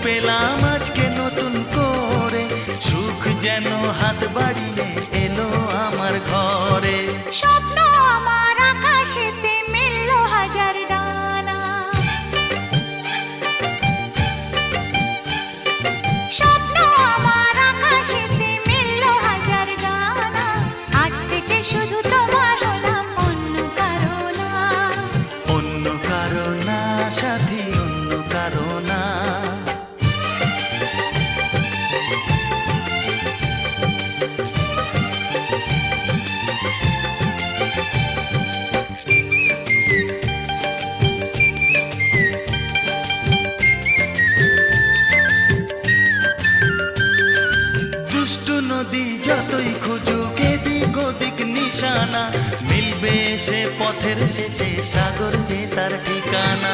পেলাম আজকে নতুন করে, সুখ যেন হাত বাড়িয়ে এলো আমার ঘরে। স্বপ্ন আমার আকাশেতে মেললো হাজার ডানা, স্বপ্ন আমার আকাশেতে মেললো হাজার ডানা। আজ থেকে শুধু তোমার হলাম, অন্য কারো না। অন্য কারো না সাথী, অন্য কারো না। দুষ্টু নদী যতই খুঁজুক এদিক ওদিক নিশানা, মিলবে সে পথের শেষে সাগর যে তার ঠিকানা।